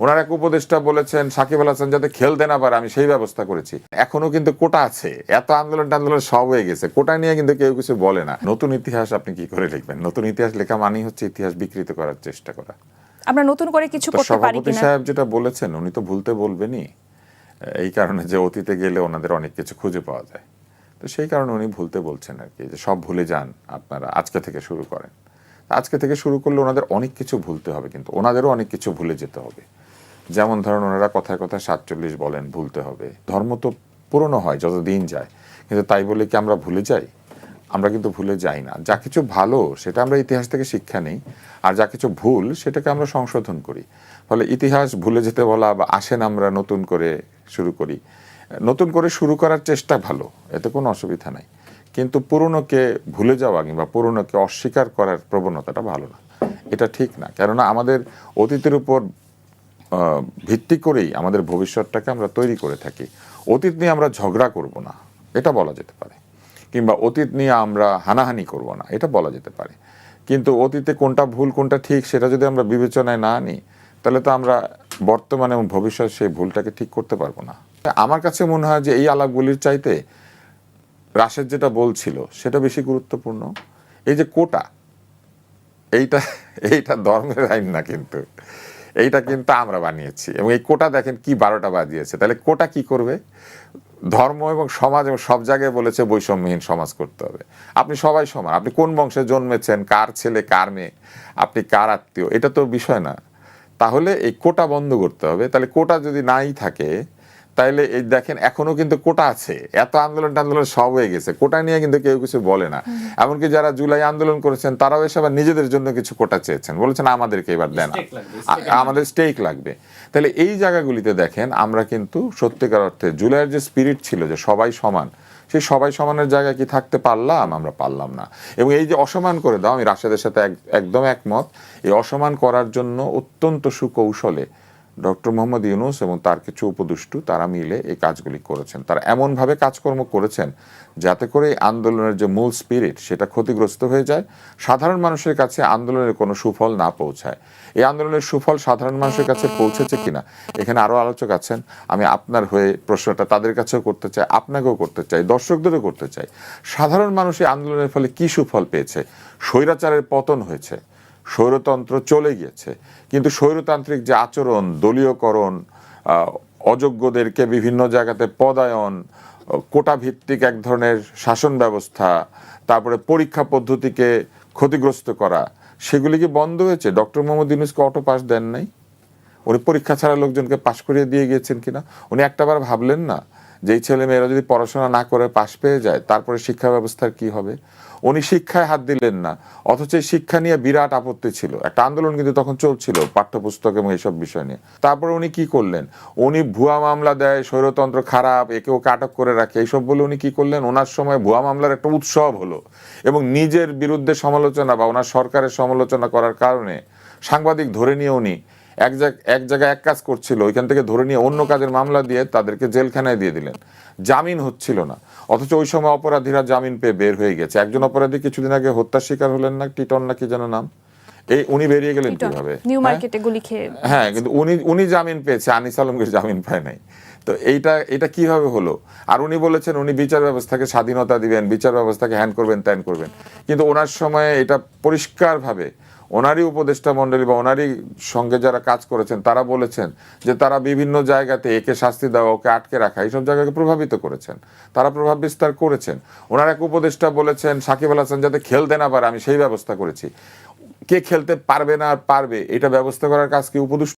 ওনার এক উপদেষ্টা বলেছেন সাকিব আল হাসান যাতে খেলতে না পারে আমি সেই ব্যবস্থা করেছি। এখনো কিন্তু কোটা আছে, এত আন্দোলন টান্দোলন সব হয়ে গেছে, কোটা নিয়ে কিন্তু কেউ কিছু বলে না। নতুন ইতিহাস আপনি কি করে লিখবেন? নতুন ইতিহাস লেখা মানেই হচ্ছে ইতিহাস বিকৃত করার চেষ্টা করা। আমরা নতুন করে কিছু করতে পারি সভাপতি কিনা? সাহেব যেটা বলেছেন উনি তো ভুলতে বলবেনই, এই কারণে যে অতীতে গেলে ওনাদের অনেক কিছু খুঁজে পাওয়া যায়, তো সেই কারণে উনি ভুলতে বলছেন আর কি, যে সব ভুলে যান আপনারা, আজকে থেকে শুরু করেন। আজকে থেকে শুরু করলে ওনাদের অনেক কিছু ভুলতে হবে, কিন্তু ওনাদেরও অনেক কিছু ভুলে যেতে হবে। যেমন ধরুন ওনারা কথায় কথায় 47 বলেন, ভুলতে হবে। ধর্ম তো পুরনো হয় যত দিন যায়, কিন্তু তাই বলে কি আমরা ভুলে যাই? আমরা কিন্তু ভুলে যাই না। যা কিছু ভালো সেটা আমরা ইতিহাস থেকে শিক্ষা নেই, আর যা কিছু ভুল সেটাকে আমরা সংশোধন করি। ফলে ইতিহাস ভুলে যেতে বলা বা আসেন আমরা নতুন করে শুরু করি, নতুন করে শুরু করার চেষ্টা ভালো, এতে কোনো অসুবিধা নাই। কিন্তু পুরনোকে ভুলে যাওয়া কিংবা পুরনোকে অস্বীকার করার প্রবণতাটা ভালো না, এটা ঠিক না। কেননা আমাদের অতীতের উপর ভিত্তি করেই আমাদের ভবিষ্যৎটাকে আমরা তৈরি করে থাকি। অতীত নিয়ে আমরা ঝগড়া করব না, এটা বলা যেতে পারে, কিংবা অতীত নিয়ে আমরা হানাহানি করব না, এটা বলা যেতে পারে। কিন্তু অতীতে কোনটা ভুল কোনটা ঠিক সেটা যদি আমরা বিবেচনায় না নিই, তাহলে তো আমরা বর্তমানে এবং ভবিষ্যৎ সেই ভুলটাকে ঠিক করতে পারবো না। আমার কাছে মনে হয় যে এই আলাপগুলির চাইতে রাশেদ যেটা বলছিল সেটা বেশি গুরুত্বপূর্ণ। এই যে কোটা, এইটা এইটা ধর্মের আইন না, কিন্তু এইটা কিন্তু আমরা বানিয়েছি, এবং এই কোটা দেখেন কি 12টা বাজিয়েছে। তাহলে কোটা কি করবে? ধর্ম এবং সমাজ এবং সব জায়গায় বলেছে বৈষম্যহীন সমাজ করতে হবে। আপনি সবাই সমান, আপনি কোন বংশে জন্মেছেন, কার ছেলে কার মেয়ে, আপনি কার আত্মীয়, এটা তো বিষয় না। তাহলে এই কোটা বন্ধ করতে হবে। তাহলে কোটা যদি নাই থাকে, তাইলে এই দেখেন এখনো কিন্তু কোটা আছে, এত আন্দোলন টান্দোলন সব হয়ে গেছে, কোটা নিয়ে কিন্তু কেউ কিছু বলে না। এমনকি যারা জুলাই আন্দোলন করেছেন তারাও এসে আবার নিজেদের জন্য কিছু কোটা চেয়েছেন, বলেছেন আমাদেরকে এবার দেন, আমাদের স্টেক লাগবে। তাহলে এই জায়গাগুলিতে দেখেন আমরা কিন্তু সত্যিকার অর্থে জুলাইয়ের যে স্পিরিট ছিল যে সবাই সমান, সেই সবাই সমানের জায়গায় কি থাকতে পারলাম? আমরা পারলাম না। এবং এই যে অসমান করে দাও, আমি রাশেদের সাথে একদম একমত। এই অসমান করার জন্য অত্যন্ত সুকৌশলে ডক্টর মোহাম্মদ ইউনূস এবং তার কিছু উপদেষ্টা তারা মিলে এই কাজগুলি করেছেন। তারা এমনভাবে কাজকর্ম করেছেন যাতে করে এই আন্দোলনের যে মূল স্পিরিট সেটা ক্ষতিগ্রস্ত হয়ে যায়, সাধারণ মানুষের কাছে আন্দোলনের কোনো সুফল না পৌঁছায়। এই আন্দোলনের সুফল সাধারণ মানুষের কাছে পৌঁছেছে কিনা, এখানে আরও আলোচক আছেন, আমি আপনার হয়ে প্রশ্নটা তাদের কাছেও করতে চাই, আপনাকেও করতে চাই, দর্শকদেরও করতে চাই। সাধারণ মানুষ এই আন্দোলনের ফলে কী সুফল পেয়েছে? স্বৈরাচারের পতন হয়েছে, স্বৈরতন্ত্র চলে গিয়েছে, কিন্তু স্বৈরতান্ত্রিক যে আচরণ, দলীয়করণ, অযোগ্যদেরকে বিভিন্ন জায়গাতে পদায়ন, কোটা ভিত্তিক এক ধরনের শাসন ব্যবস্থা, তারপরে পরীক্ষা পদ্ধতিকে ক্ষতিগ্রস্ত করা, সেগুলি কি বন্ধ হয়েছে? ডক্টর মোহাম্মদ ইউনূসকে অটো পাস দেন নাই, উনি পরীক্ষা ছাড়া লোকজনকে পাশ করিয়ে দিয়ে গিয়েছেন কিনা? উনি একটাবার ভাবলেন না যে এই ছেলে মেয়েরা যদি পড়াশোনা না করে পাশ পেয়ে যায় তারপরে শিক্ষা ব্যবস্থার কি হবে? উনি শিক্ষায় হাত দিলেন না, অথচ এই শিক্ষা নিয়ে বিরাট আপত্তি ছিল, একটা আন্দোলন কিন্তু তখন চলছিল পাঠ্যপুস্তক এবং এইসব বিষয় নিয়ে। তারপরে উনি কি করলেন? উনি ভুয়া মামলা দেয়, স্বৈরতন্ত্র খারাপ, একে ওকে আটক করে রাখে, এইসব বলে উনি কি করলেন? ওনার সময় ভুয়া মামলার একটা উৎসব হলো, এবং নিজের বিরুদ্ধে সমালোচনা বা ওনার সরকারের সমালোচনা করার কারণে সাংবাদিক ধরে নিয়ে উনি এক জায়গায় এক কাজ করছিল, ওইখান থেকে ধরে নিয়ে অন্য কাজের মামলা দিয়ে তাদেরকে জেলখানায় দিয়ে দিলেন, জামিন হচ্ছিল না। অথচ ওই সময় অপরাধীরা জামিন পেয়ে বের হয়ে গেছে। একজন অপরাধী কিছুদিন আগে হত্যার শিকার হলেন না, টিটন না কি যেন নাম, এই উনি বেরিয়ে গেলেন কিভাবে? নিউ মার্কেটে গুলি খেয়ে। হ্যাঁ, কিন্তু উনি জামিন পেয়েছে, আনিস আলমগীর জামিন পায় নাই। তো এটা কিভাবে হলো? আর উনি বলেছেন উনি বিচার ব্যবস্থাকে স্বাধীনতা দিবেন, বিচার ব্যবস্থাকে হ্যান্ড করবেন ত্যান করবেন, কিন্তু ওনার সময়ে এটা পরিষ্কারভাবে ওনারই উপদেষ্টা মণ্ডলী বা ওনারই সঙ্গে যারা কাজ করেছেন তারা বলেছেন যে তারা বিভিন্ন জায়গাতে একে শাস্তি দেওয়া, ওকে আটকে রাখা, এইসব জায়গাকে প্রভাবিত করেছেন, তারা প্রভাব বিস্তার করেছেন। ওনার এক উপদেষ্টা বলেছেন সাকিব আল হাসান যাতে খেলতে না পারে আমি সেই ব্যবস্থা করেছি। কে খেলতে পারবে না আর পারবে এটা ব্যবস্থা করার কাজ কি উপদেষ্টা?